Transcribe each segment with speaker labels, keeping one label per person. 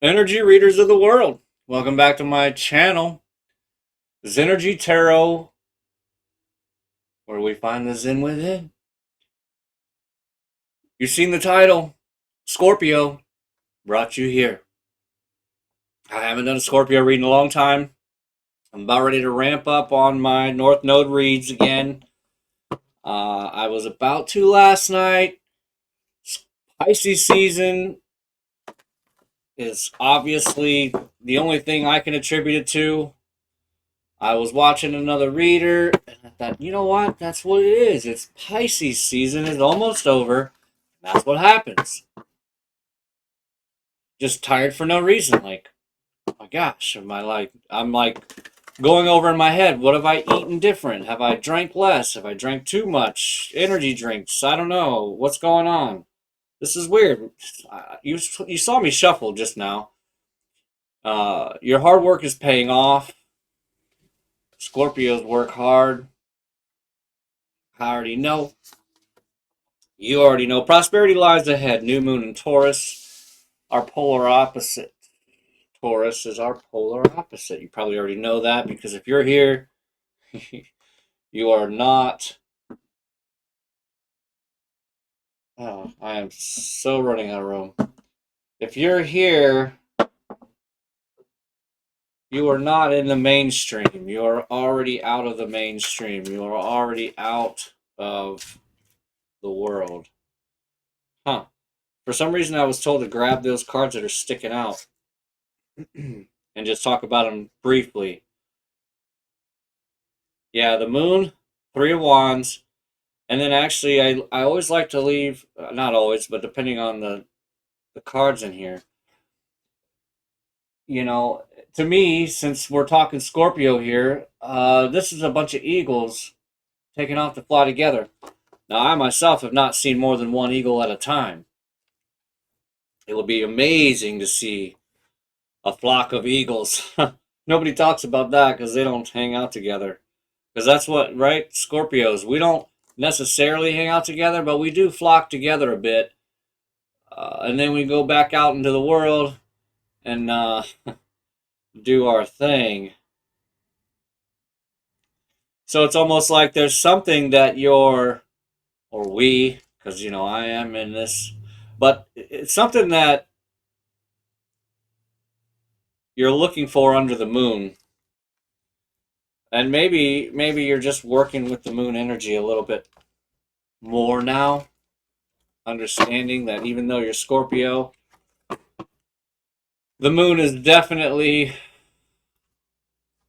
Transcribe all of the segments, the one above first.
Speaker 1: Energy readers of the world, welcome back to my channel, Zenergy Tarot, where we find the Zen within. You've seen the title, Scorpio, brought you here. I haven't done a Scorpio reading in a long time. I'm about ready to ramp up on my North Node reads again. I was about to last night. Pisces season is obviously the only thing I can attribute it to. I was watching another reader, and I thought, you know what? That's what it is. It's Pisces season. It's almost over. That's what happens. Just tired for no reason. Like, oh my gosh, I'm like going over in my head. What have I eaten different? Have I drank less? Have I drank too much? Energy drinks? I don't know. What's going on? This is weird. You saw me shuffle just now. Your hard work is paying off. Scorpios work hard. I already know. You already know. Prosperity lies ahead. New moon in Taurus. Our polar opposite. Taurus is our polar opposite. You probably already know that because if you're here, you are not. Oh, I am so running out of room. If you're here, you are not in the mainstream. You are already out of the mainstream. You are already out of the world. Huh. For some reason, I was told to grab those cards that are sticking out and just talk about them briefly. Yeah, the moon, Three of Wands, and then actually I always like to leave, not always, but depending on the cards in here. You know, to me, since we're talking Scorpio here, this is a bunch of eagles taking off to fly together. Now, I myself have not seen more than one eagle at a time. It would be amazing to see a flock of eagles. Nobody talks about that because they don't hang out together. Because that's what, right? Scorpios, we don't necessarily hang out together, but we do flock together a bit. And then we go back out into the world and do our thing. So it's almost like there's something that you're, or we, because, you know, I am in this, but it's something that you're looking for under the moon. And maybe you're just working with the moon energy a little bit more now, understanding that even though you're Scorpio, the moon is definitely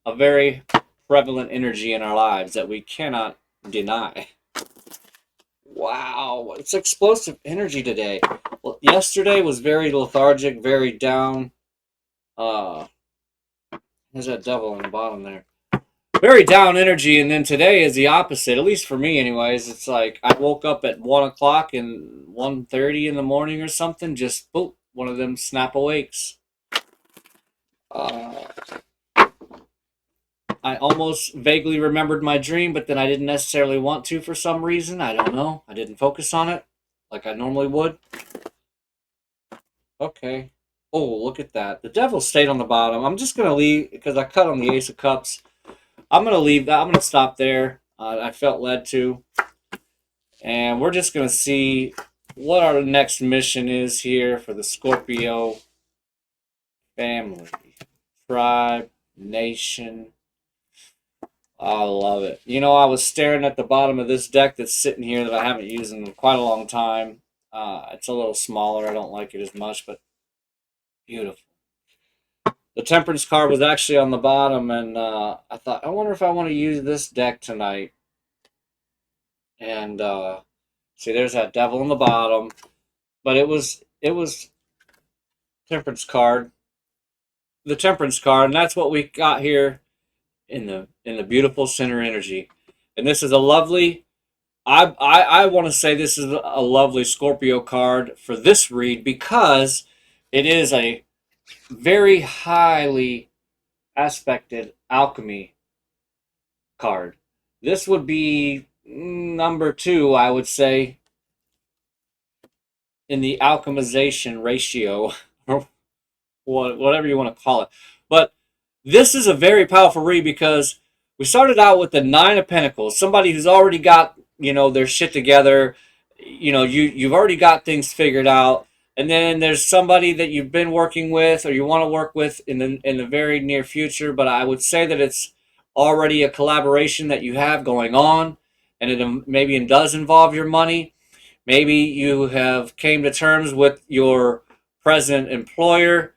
Speaker 1: a very prevalent energy in our lives that we cannot deny. Wow, it's explosive energy today. Well, yesterday was very lethargic, very down. There's that devil on the bottom there. Very down energy, and then today is the opposite, at least for me anyways. It's like I woke up at 1 o'clock and 1:30 in the morning or something, just boop, one of them snap awakes. I almost vaguely remembered my dream, but then I didn't necessarily want to for some reason. I don't know. I didn't focus on it like I normally would. Okay. Oh, look at that. The devil stayed on the bottom. I'm just going to leave because I cut on the Ace of Cups. I'm going to leave that. I'm going to stop there. I felt led to. And we're just going to see what our next mission is here for the Scorpio family, tribe, nation. I love it. You know, I was staring at the bottom of this deck that's sitting here that I haven't used in quite a long time. It's a little smaller. I don't like it as much, but beautiful. The Temperance card was actually on the bottom, and I thought, I wonder if I want to use this deck tonight. And see, there's that devil on the bottom, but it was Temperance card, the Temperance card, and that's what we got here in the beautiful center energy. And this is a lovely. I want to say this is a lovely Scorpio card for this read because it is a very highly aspected alchemy card. This would be number 2, I would say, in the alchemization ratio. whatever you want to call it. But this is a very powerful read because we started out with the Nine of Pentacles, somebody who's already got, their shit together. You've already got things figured out. And then there's somebody that you've been working with or you want to work with in the very near future, but I would say that it's already a collaboration that you have going on, and it maybe does involve your money. Maybe you have came to terms with your present employer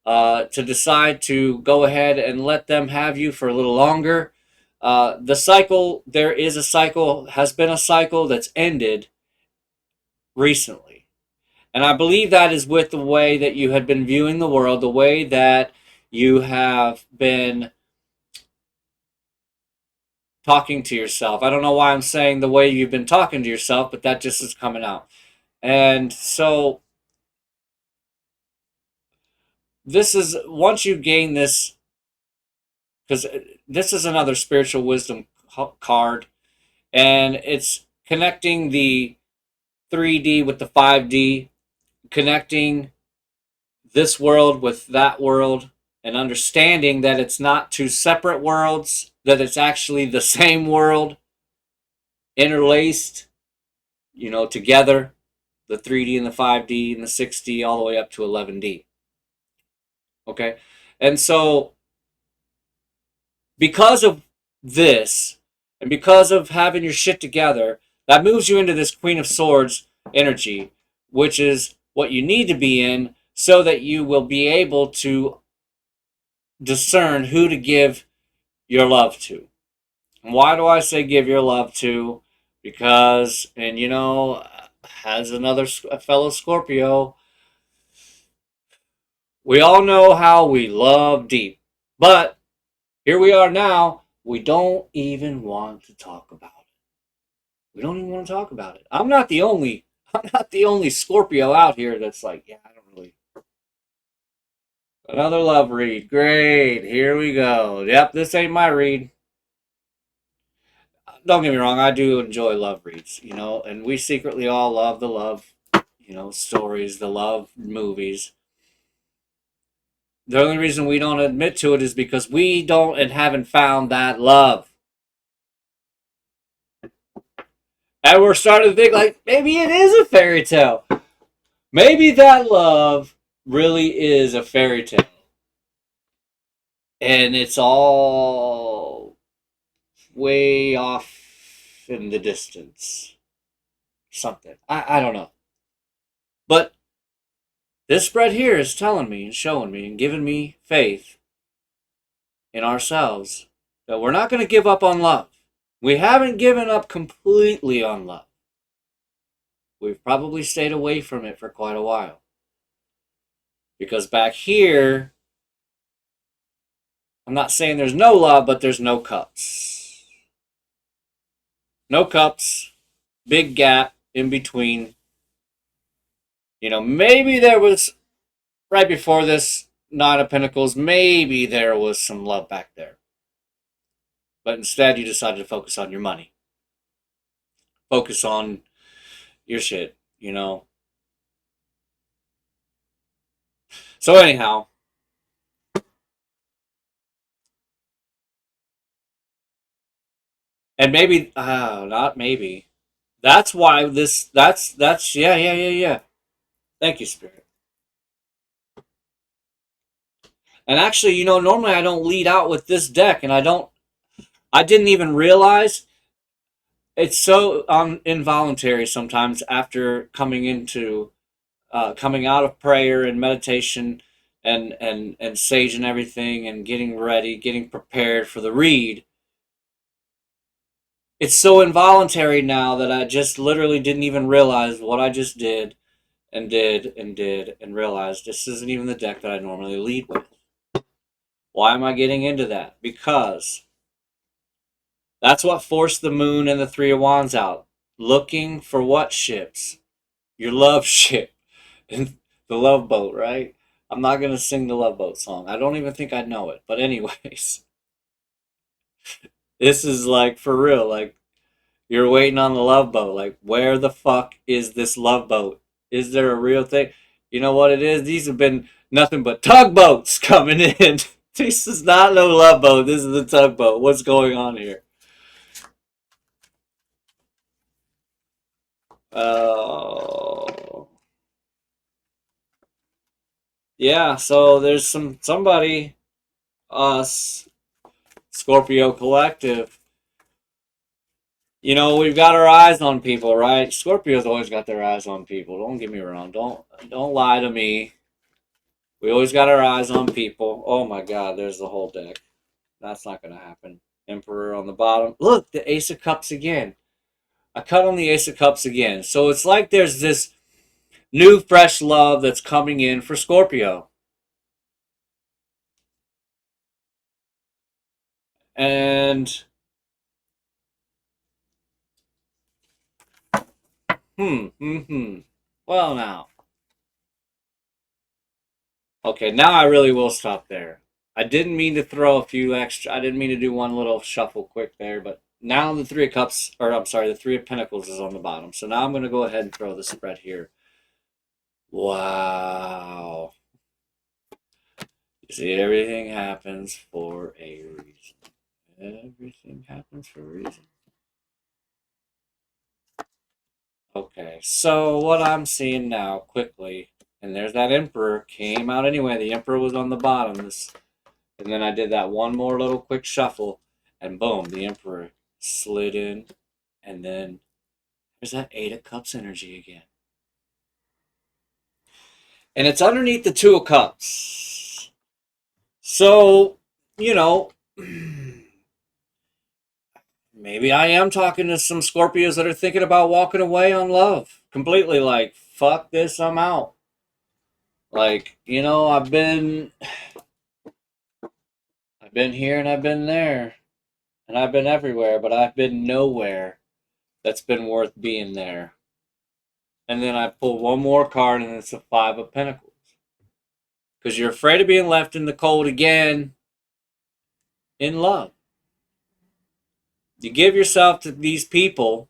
Speaker 1: to decide to go ahead and let them have you for a little longer. The cycle, there is a cycle, has been a cycle that's ended recently. And I believe that is with the way that you had been viewing the world, the way that you have been talking to yourself. I don't know why I'm saying the way you've been talking to yourself, but that just is coming out. And so this is, once you gain this, because this is another spiritual wisdom card, and it's connecting the 3D with the 5D, connecting this world with that world, and understanding that it's not two separate worlds, that it's actually the same world, interlaced, together, the 3D and the 5D and the 6D all the way up to 11D. Okay? And so, because of this, and because of having your shit together, that moves you into this Queen of Swords energy, which is what you need to be in so that you will be able to discern who to give your love to. And why do I say give your love to? Because, and as another fellow Scorpio, we all know how we love deep. But here we are now, we don't even want to talk about it. We don't even want to talk about it. I'm not the only Scorpio out here that's like, yeah, I don't really. Another love read. Great. Here we go. Yep, this ain't my read. Don't get me wrong, I do enjoy love reads, and we secretly all love the love, stories, the love movies. The only reason we don't admit to it is because we don't and haven't found that love. And we're starting to think like, maybe it is a fairy tale. Maybe that love really is a fairy tale. And it's all way off in the distance. Something. I don't know. But this spread here is telling me and showing me and giving me faith in ourselves that we're not going to give up on love. We haven't given up completely on love. We've probably stayed away from it for quite a while. Because back here, I'm not saying there's no love, but there's no cups. No cups. Big gap in between. Maybe there was, right before this Nine of Pentacles, maybe there was some love back there. But instead, you decided to focus on your money. Focus on your shit, So anyhow, and maybe, not maybe. That's why that's, yeah. Thank you, Spirit. And actually, normally I don't lead out with this deck, and I didn't even realize. It's so involuntary sometimes after coming out of prayer and meditation and sage and everything and getting ready, getting prepared for the read. It's so involuntary now that I just literally didn't even realize what I just did and realized this isn't even the deck that I normally lead with. Why am I getting into that? Because that's what forced the Moon and the Three of Wands out. Looking for what ships? Your love ship. And the love boat, right? I'm not going to sing the love boat song. I don't even think I know it. But anyways. This is like for real. Like, you're waiting on the love boat. Like, where the fuck is this love boat? Is there a real thing? You know what it is? These have been Nothing but tugboats coming in. This is not no love boat. This is a tugboat. What's going on here? Oh. Yeah, so there's somebody, us, Scorpio Collective. You know, we've got our eyes on people, right? Scorpio's always got their eyes on people. Don't get me wrong. Don't lie to me. We always got our eyes on people. Oh my god, there's the whole deck. That's not gonna happen. Emperor on the bottom. Look, the Ace of Cups again. I cut on the Ace of Cups again. So it's like there's this new, fresh love that's coming in for Scorpio. And well, now. Okay, now I really will stop there. I didn't mean to throw a few extra. I didn't mean to do one little shuffle quick there, but now the Three of Cups, or I'm sorry, the Three of Pentacles is on the bottom. So now I'm going to go ahead and throw the spread here. Wow. You see, everything happens for a reason. Everything happens for a reason. Okay, so what I'm seeing now, quickly, and there's that Emperor, came out anyway. The Emperor was on the bottom. And then I did that one more little quick shuffle, and boom, the Emperor slid in. And then there's that Eight of Cups energy again. And it's underneath the Two of Cups. So, you know, maybe I am talking to some Scorpios that are thinking about walking away on love. Completely like, fuck this, I'm out. Like, you know, I've been here and I've been there. And I've been everywhere, but I've been nowhere that's been worth being there. And then I pull one more card, and it's a Five of Pentacles. Because you're afraid of being left in the cold again in love. You give yourself to these people.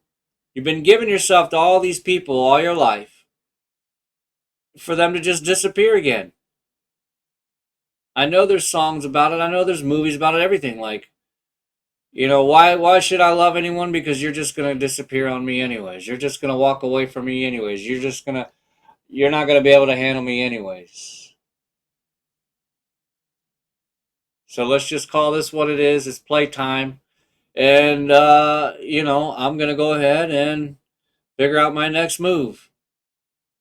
Speaker 1: You've been giving yourself to all these people all your life for them to just disappear again. I know there's songs about it. I know there's movies about it, everything. Like, you know, why should I love anyone? Because you're just going to disappear on me anyways. You're just going to walk away from me anyways. You're not going to be able to handle me anyways. So let's just call this what it is. It's playtime. And, you know, I'm going to go ahead and figure out my next move.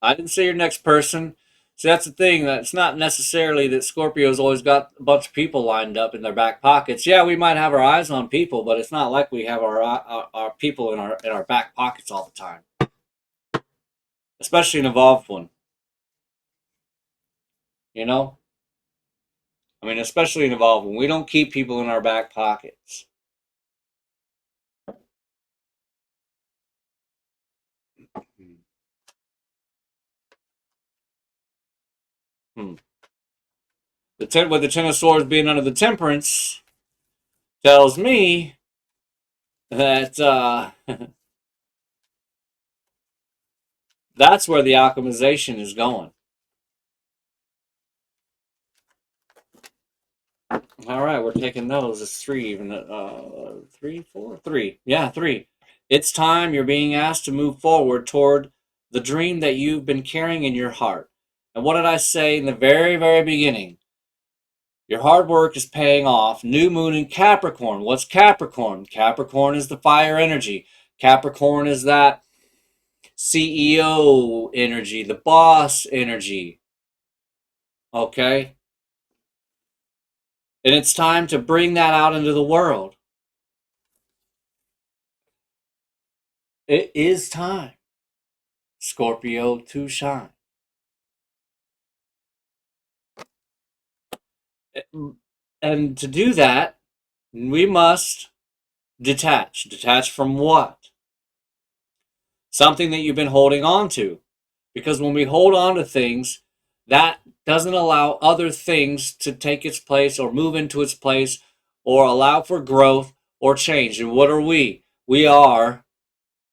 Speaker 1: I didn't say your next person. So that's the thing. That it's not necessarily that Scorpio's always got a bunch of people lined up in their back pockets. Yeah, we might have our eyes on people, but it's not like we have our people in our back pockets all the time. Especially an evolved one. You know? I mean, especially an evolved one. We don't keep people in our back pockets. With the Ten of Swords being under the Temperance tells me that that's where the alchemization is going. All right, we're taking those. It's three, even 3, 4, 3. Yeah, 3. It's time. You're being asked to move forward toward the dream that you've been carrying in your heart. And what did I say in the very, very beginning? Your hard work is paying off. New moon in Capricorn. What's Capricorn? Capricorn is the fire energy. Capricorn is that CEO energy, the boss energy. Okay? And it's time to bring that out into the world. It is time, Scorpio, to shine. And to do that, we must detach. Detach from what? Something that you've been holding on to. Because when we hold on to things, that doesn't allow other things to take its place or move into its place or allow for growth or change. And what are we? We are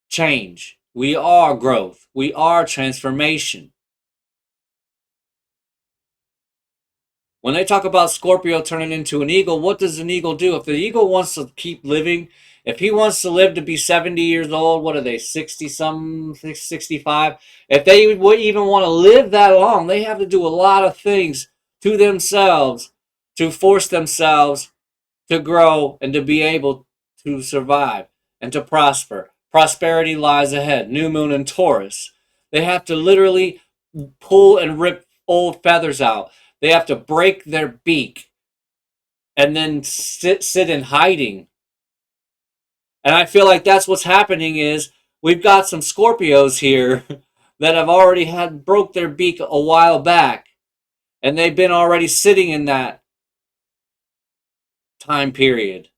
Speaker 1: change. We are growth. We are transformation. When they talk about Scorpio turning into an eagle, what does an eagle do? If the eagle wants to keep living, if he wants to live to be 70 years old, what are they, 60 some, 65? If they would even want to live that long, they have to do a lot of things to themselves to force themselves to grow and to be able to survive and to prosper. Prosperity lies ahead. New moon in Taurus. They have to literally pull and rip old feathers out. They have to break their beak and then sit in hiding. And I feel like that's what's happening is we've got some Scorpios here that have already had broke their beak a while back. And they've been already sitting in that time period.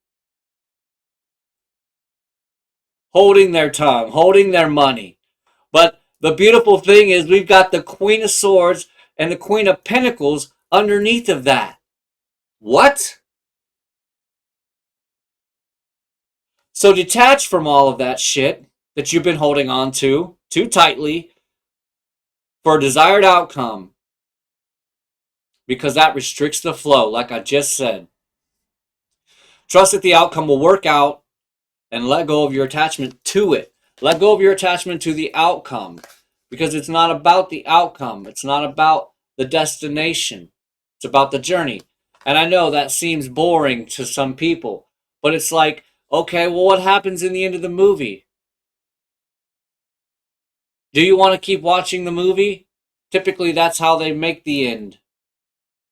Speaker 1: Holding their tongue, holding their money. But the beautiful thing is we've got the Queen of Swords and the Queen of Pentacles underneath of that. What? So detach from all of that shit that you've been holding on to too tightly for a desired outcome, because that restricts the flow, like I just said. Trust that the outcome will work out and let go of your attachment to it. Let go of your attachment to the outcome, because it's not about the outcome. It's not about the destination. It's about the journey. And I know that seems boring to some people, but it's like, okay, well, what happens in the end of the movie? Do you want to keep watching the movie? Typically, that's how they make the end.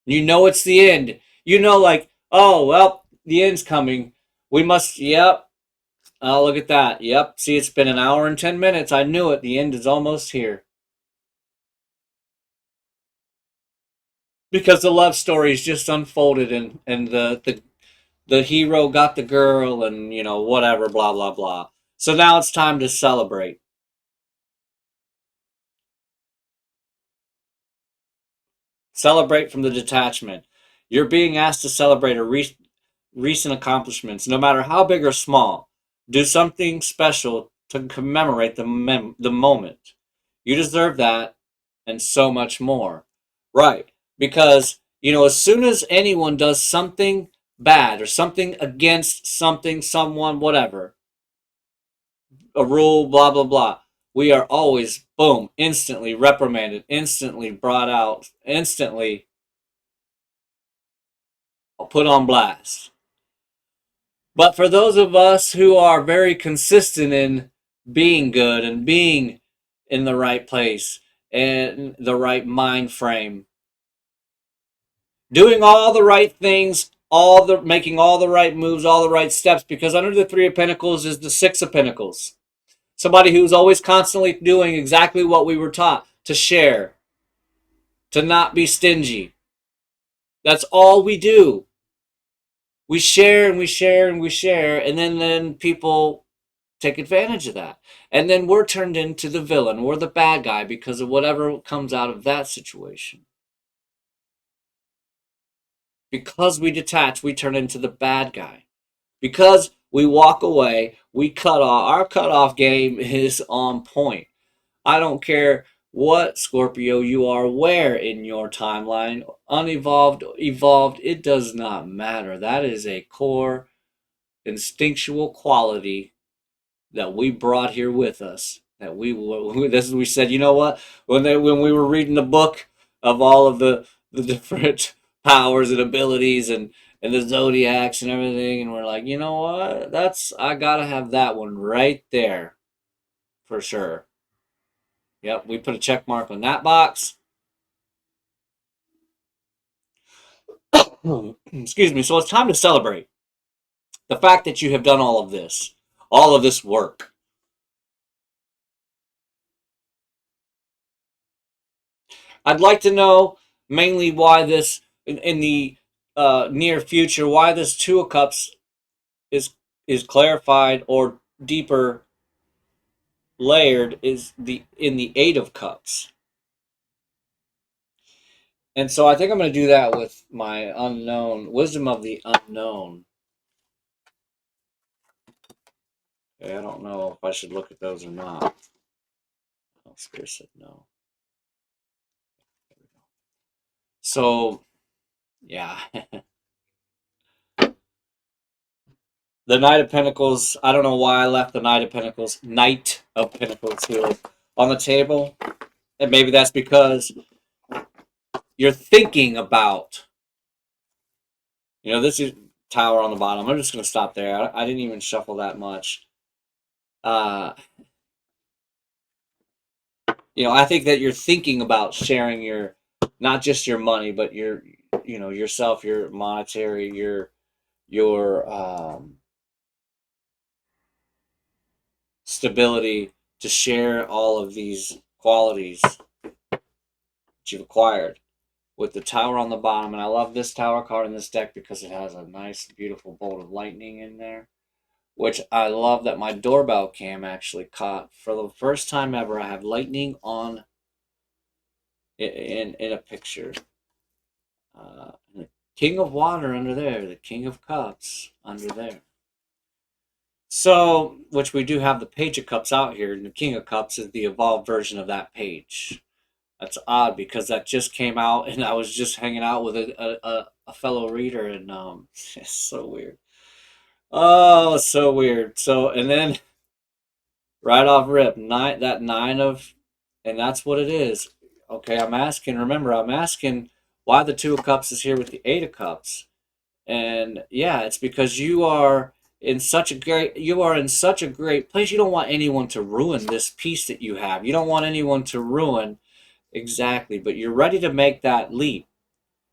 Speaker 1: You know it's the end. You know, like, oh, well, the end's coming. We must, yep. Oh, look at that. Yep. See, it's been an hour and 10 minutes. I knew it. The end is almost here. Because the love story is just unfolded, and the hero got the girl, and, you know, whatever, blah, blah, blah. So now it's time to celebrate. Celebrate from the detachment. You're being asked to celebrate recent accomplishments, no matter how big or small. Do something special to commemorate the moment. You deserve that and so much more. Right. Because, you know, as soon as anyone does something bad or something against something, someone, whatever, a rule, blah, blah, blah, we are always, boom, instantly reprimanded, instantly brought out, instantly put on blast. But for those of us who are very consistent in being good and being in the right place and the right mind frame, doing all the right things, making all the right moves, all the right steps, because under the Three of Pentacles is the Six of Pentacles. Somebody who's always constantly doing exactly what we were taught, to share, to not be stingy. That's all we do. We share and we share and we share, and then people take advantage of that. And then we're turned into the villain. We're the bad guy because of whatever comes out of that situation. Because we detach, we turn into the bad guy. Because we walk away, we cut off. Our cutoff game is on point. I don't care what Scorpio you are, where in your timeline, unevolved, evolved, it does not matter. That is a core instinctual quality that we brought here with us. That we said, you know what? When we were reading the book of all of the different powers and abilities and the zodiacs and everything, and we're like, you know what? I gotta have that one right there for sure. Yep, we put a check mark on that box. Excuse me. So it's time to celebrate the fact that you have done all of this work. I'd like to know mainly why this, in the near future, why this Two of Cups is clarified or deeper layered is in the Eight of Cups. And so I think I'm going to do that with my unknown wisdom of the unknown. Okay, I don't know if I should look at those or not. Oh, Spirit said no. So Yeah. The Knight of Pentacles, I don't know why I left the Knight of Pentacles here on the table. And maybe that's because you're thinking about, this is Tower on the bottom. I'm just going to stop there. I didn't even shuffle that much. I think that you're thinking about sharing not just your money, but yourself, your monetary, your stability, to share all of these qualities that you've acquired with the Tower on the bottom. And I love this Tower card in this deck because it has a nice, beautiful bolt of lightning in there, which I love that my doorbell cam actually caught. For the first time ever, I have lightning on in a picture. The King of Water under there, the King of Cups under there. So, which we do have the Page of Cups out here, and the King of Cups is the evolved version of that page. That's odd because that just came out, and I was just hanging out with a fellow reader, and it's so weird. Oh, so weird. So, and then right off rip, nine of, and that's what it is. Okay, I'm asking why the Two of Cups is here with the Eight of Cups. And yeah, it's because you are in such a great place. You don't want anyone to ruin this piece that you have. You don't want anyone to ruin exactly, but you're ready to make that leap.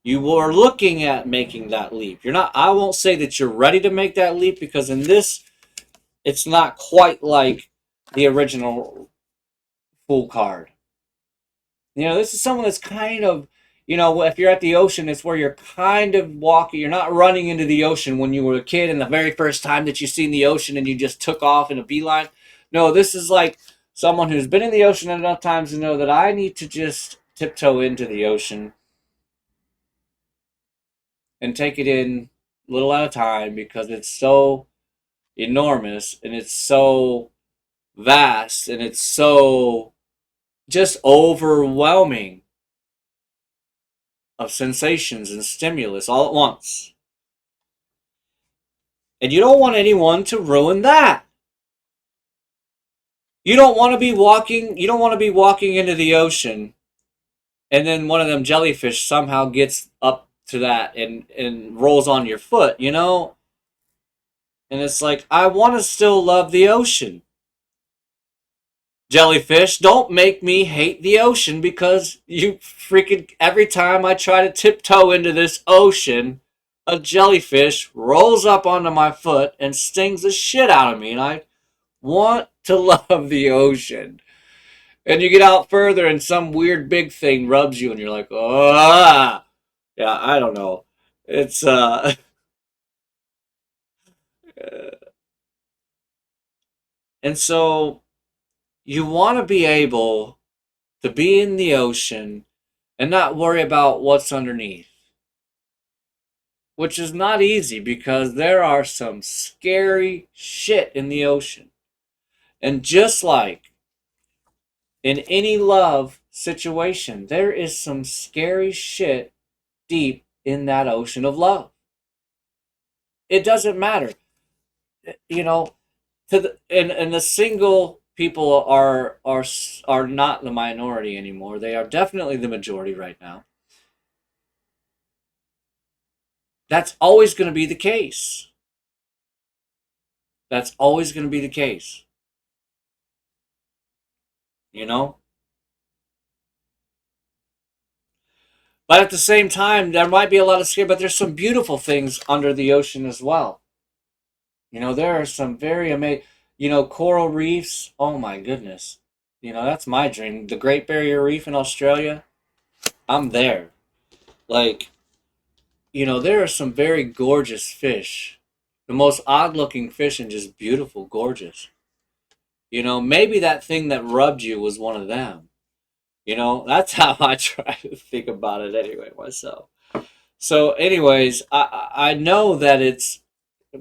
Speaker 1: You are looking at making that leap. You're not, I won't say that you're ready to make that leap, because in this, it's not quite like the original Fool card. This is someone that's kind of, if you're at the ocean, it's where you're kind of walking. You're not running into the ocean when you were a kid and the very first time that you seen the ocean and you just took off in a beeline. No, this is like someone who's been in the ocean enough times to know that I need to just tiptoe into the ocean and take it in a little at a time, because it's so enormous and it's so vast and it's so just overwhelming of sensations and stimulus all at once. And you don't want anyone to ruin that. You don't want to be walking into the ocean and then one of them jellyfish somehow gets up to that and rolls on your foot, And it's like, I want to still love the ocean. Jellyfish, don't make me hate the ocean because you freaking, every time I try to tiptoe into this ocean, a jellyfish rolls up onto my foot and stings the shit out of me. And I want to love the ocean. And you get out further and some weird big thing rubs you and you're like, ah. Yeah, I don't know. It's, and so you want to be able to be in the ocean and not worry about what's underneath. Which is not easy because there are some scary shit in the ocean. And just like in any love situation, there is some scary shit deep in that ocean of love. It doesn't matter. And the single people are not the minority anymore. They are definitely the majority right now. That's always going to be the case. That's always going to be the case. But at the same time, there might be a lot of scare, but there's some beautiful things under the ocean as well. There are some very amazing, coral reefs. Oh my goodness. That's my dream. The Great Barrier Reef in Australia, I'm there. Like, there are some very gorgeous fish. The most odd looking fish and just beautiful, gorgeous. Maybe that thing that rubbed you was one of them. That's how I try to think about it anyway, myself. So, anyways, I know that it's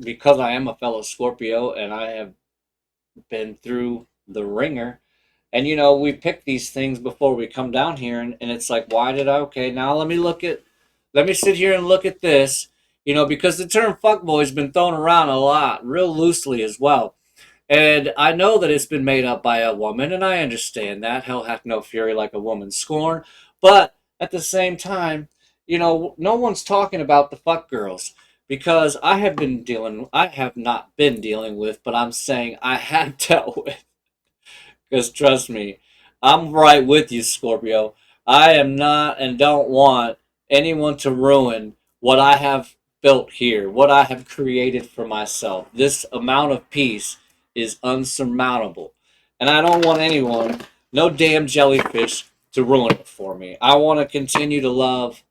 Speaker 1: because I am a fellow Scorpio and I have been through the ringer. And, we pick these things before we come down here. And it's like, why did I? Okay, now let me look at let me sit here and look at this, you know, because the term fuckboy has been thrown around a lot, real loosely as well. And I know that it's been made up by a woman, and I understand that. Hell hath no fury like a woman's scorn. But at the same time, you know, no one's talking about the fuck girls because I have not been dealing with, but I'm saying I have dealt with. Because trust me, I'm right with you, Scorpio. I am not and don't want anyone to ruin what I have built here, what I have created for myself. This amount of peace is unsurmountable. And I don't want anyone, no damn jellyfish, to ruin it for me. I want to continue to love,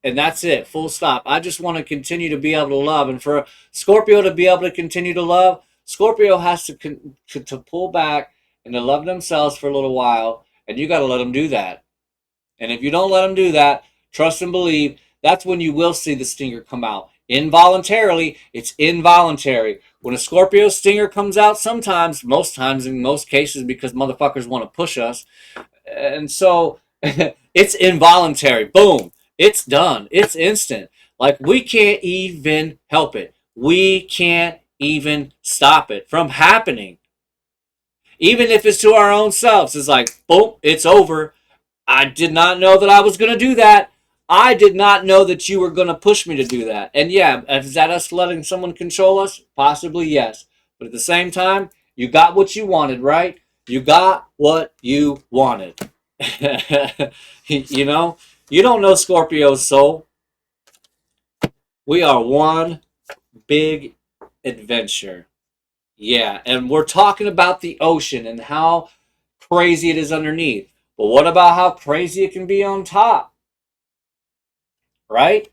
Speaker 1: and that's it, full stop. I just want to continue to be able to love. And for Scorpio to be able to continue to love, Scorpio has to pull back and to love themselves for a little while, and you got to let them do that. And if you don't let them do that, trust and believe, that's when you will see the stinger come out. Involuntarily, it's involuntary. When a Scorpio stinger comes out, sometimes, most times, in most cases, because motherfuckers want to push us, and so it's involuntary. Boom. It's done. It's instant. Like, we can't even help it. We can't even stop it from happening. Even if it's to our own selves. It's like, boom, it's over. I did not know that I was going to do that. I did not know that you were going to push me to do that. And yeah, is that us letting someone control us? Possibly, yes. But at the same time, you got what you wanted, right? You got what you wanted. You know? You don't know Scorpio's soul. We are one big adventure. Yeah, and we're talking about the ocean and how crazy it is underneath. But what about how crazy it can be on top? Right?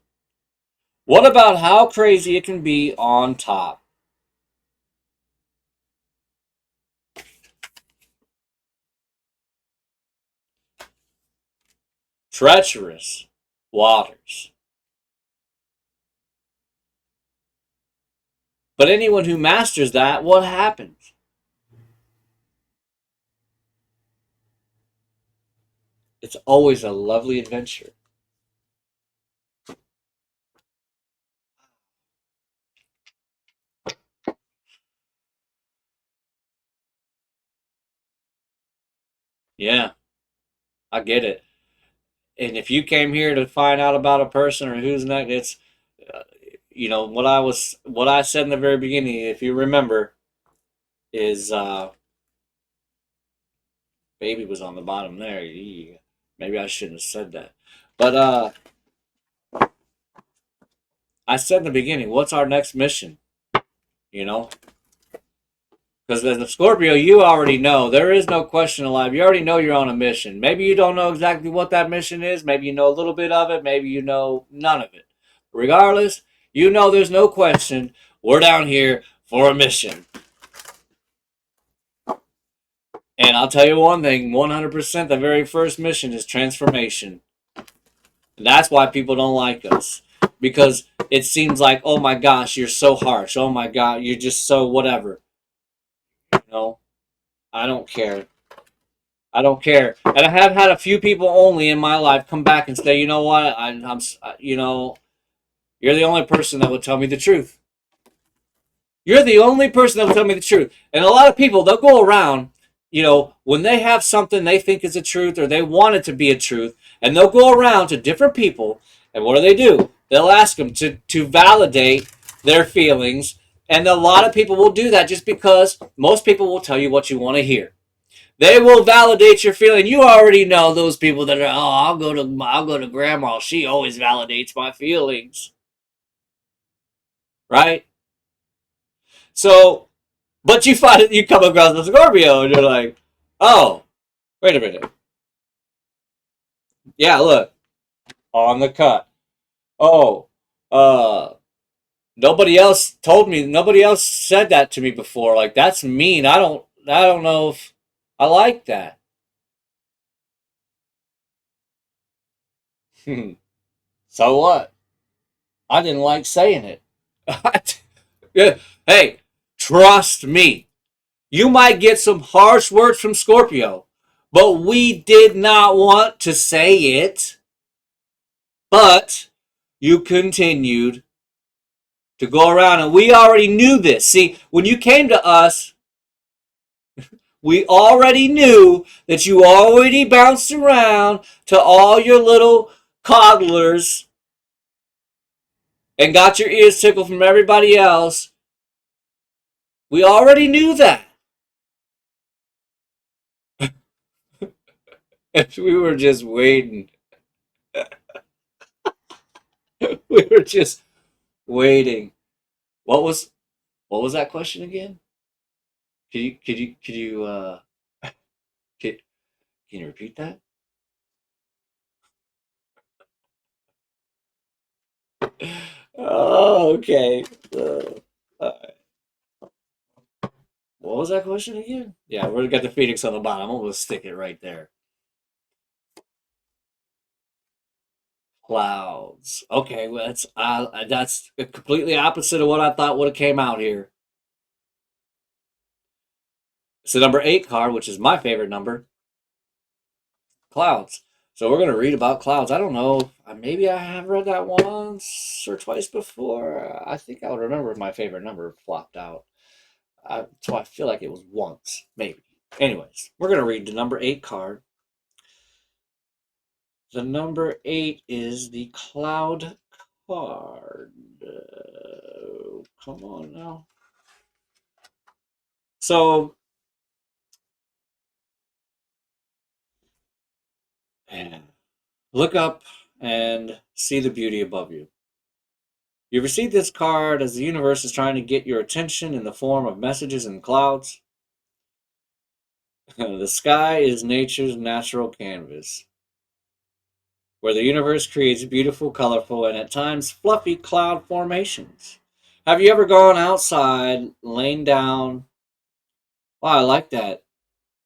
Speaker 1: What about how crazy it can be on top? Treacherous waters. But anyone who masters that, what happens? It's always a lovely adventure. Yeah, I get it. And if you came here to find out about a person or who's next, it's uh, you know what I said in the very beginning. If you remember, is baby was on the bottom there. Eee. Maybe I shouldn't have said that, but I said in the beginning, what's our next mission? You know, because as a Scorpio, you already know. There is no question alive. You already know you're on a mission. Maybe you don't know exactly what that mission is. Maybe you know a little bit of it. Maybe you know none of it. Regardless, you know there's no question. We're down here for a mission. And I'll tell you one thing, 100% the very first mission is transformation. And that's why people don't like us. Because it seems like, oh my gosh, you're so harsh. Oh my god, you're just so whatever. You know, I don't care. I don't care. And I have had a few people only in my life come back and say, you know what, you know, you're the only person that would tell me the truth. You're the only person that will tell me the truth. And a lot of people, they'll go around, you know, when they have something they think is a truth or they want it to be a truth, and they'll go around to different people, and what do? They'll ask them to validate their feelings, and a lot of people will do that just because most people will tell you what you want to hear. They will validate your feeling. You already know those people that are, oh, I'll go to grandma. She always validates my feelings. Right? So, but you come across a Scorpio and you're like, oh, wait a minute. Yeah, look, on the cut. Oh, uh, nobody else said that to me before. Like, that's mean. I don't know if I like that. So what? I didn't like saying it. Yeah. Hey, trust me. You might get some harsh words from Scorpio, but we did not want to say it. But you continued to go around, and we already knew this. See, when you came to us, we already knew that you already bounced around to all your little coddlers and got your ears tickled from everybody else. We already knew that. We were just waiting. We were just waiting. What was that question again? Could, can you repeat that? Oh, okay. What was that question again? Yeah, we're got the Phoenix on the bottom. I'm gonna stick it right there. Clouds. Okay, well that's completely opposite of what I thought would have came out here. It's the number 8 card, which is my favorite number. Clouds. So we're gonna read about clouds. I don't know. Maybe I have read that once or twice before. I think I would remember if my favorite number flopped out. So I feel like it was once, maybe. Anyways, we're gonna read the number 8 card. The number 8 is the Cloud card. Come on now. So, look up and see the beauty above you. You received this card as the universe is trying to get your attention in the form of messages and clouds. The sky is nature's natural canvas, where the universe creates beautiful, colorful, and at times fluffy cloud formations. Have you ever gone outside, lain down? Wow, I like that.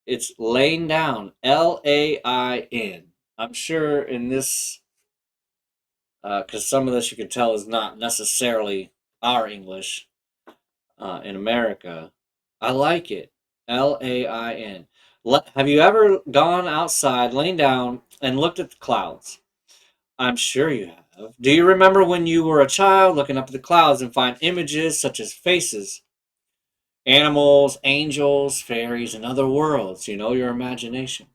Speaker 1: It's laying down, Lain. I'm sure in this, because some of this you can tell is not necessarily our English in America. I like it, Lain. Have you ever gone outside, lain down, and looked at the clouds? I'm sure you have. Do you remember when you were a child looking up at the clouds and find images such as faces, animals, angels, fairies, and other worlds? You know, your imagination.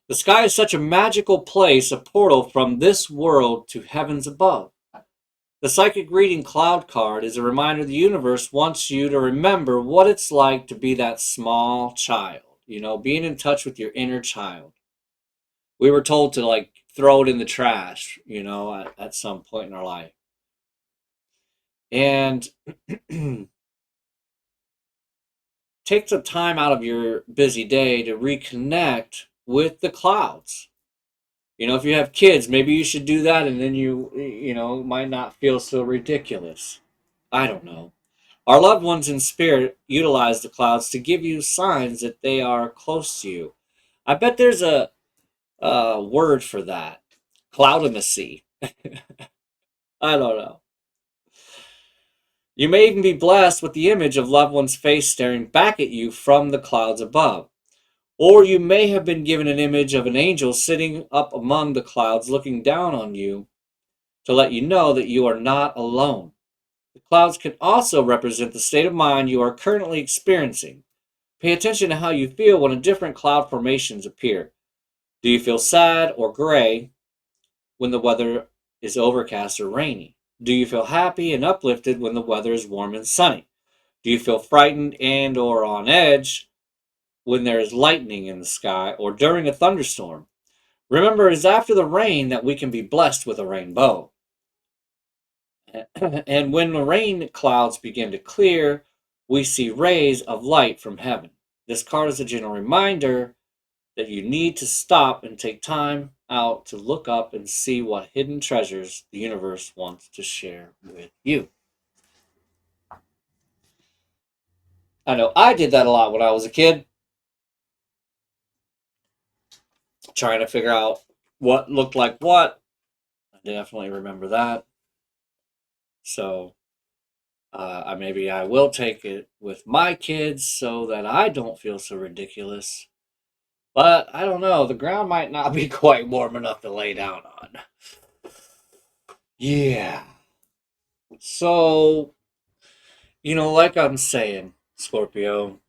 Speaker 1: The sky is such a magical place, a portal from this world to heavens above. The psychic reading cloud card is a reminder the universe wants you to remember what it's like to be that small child, you know, being in touch with your inner child. We were told to like throw it in the trash, you know, at some point in our life. And take some time out of your busy day to reconnect with the clouds. You know, if you have kids, maybe you should do that, and then you know, might not feel so ridiculous. I don't know. Our loved ones in spirit utilize the clouds to give you signs that they are close to you. I bet there's a word for that. Cloudimacy. I don't know. You may even be blessed with the image of loved one's face staring back at you from the clouds above. Or you may have been given an image of an angel sitting up among the clouds looking down on you to let you know that you are not alone. The clouds can also represent the state of mind you are currently experiencing. Pay attention to how you feel when different cloud formations appear. Do you feel sad or gray when the weather is overcast or rainy? Do you feel happy and uplifted when the weather is warm and sunny? Do you feel frightened and or on edge when there is lightning in the sky or during a thunderstorm? Remember, it's after the rain that we can be blessed with a rainbow. And when the rain clouds begin to clear, we see rays of light from heaven. This card is a gentle reminder that you need to stop and take time out to look up and see what hidden treasures the universe wants to share with you. I know I did that a lot when I was a kid, trying to figure out what looked like what. I definitely remember that. So maybe I will take it with my kids so that I don't feel so ridiculous. But I don't know. The ground might not be quite warm enough to lay down on. Yeah. So, like I'm saying, Scorpio,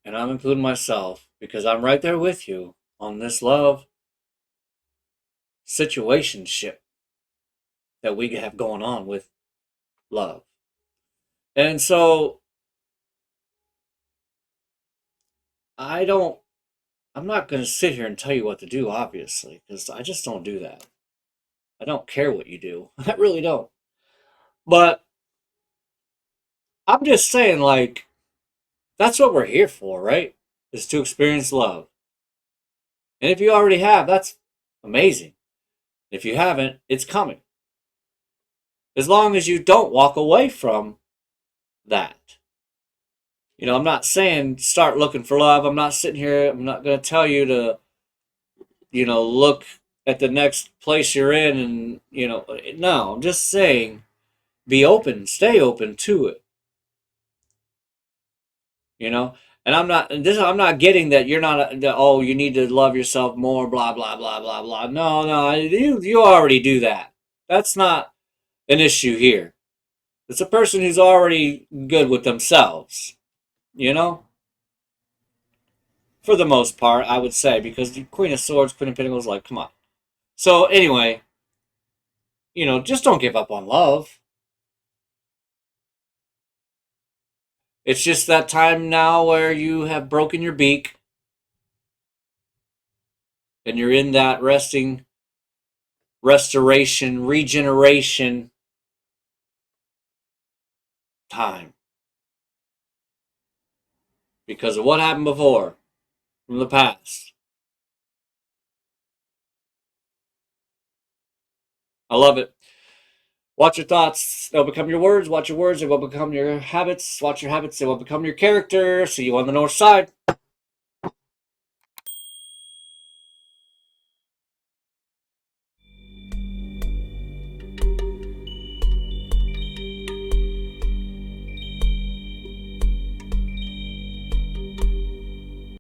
Speaker 1: and I'm including myself because I'm right there with you on this love situationship that we have going on with love. And so I don't, I'm not going to sit here and tell you what to do, obviously, because I just don't do that. I don't care what you do. I really don't. But I'm just saying, like, that's what we're here for, right? Is to experience love. And if you already have, that's amazing. If you haven't, it's coming. As long as you don't walk away from that. I'm not saying start looking for love. I'm not sitting here, I'm not going to tell you to, look at the next place you're in and, no, I'm just saying be open, stay open to it, you know? And I'm not getting that you're not, oh, you need to love yourself more, blah, blah, blah, blah, blah. No, you already do that. That's not an issue here. It's a person who's already good with themselves, you know? For the most part, I would say, because the Queen of Swords, Queen of Pentacles, like, come on. So, anyway, just don't give up on love. It's just that time now where you have broken your beak and you're in that restoration, regeneration time. Because of what happened before, from the past. I love it. Watch your thoughts, they'll become your words. Watch your words, they will become your habits. Watch your habits, they will become your character. See you on the north side.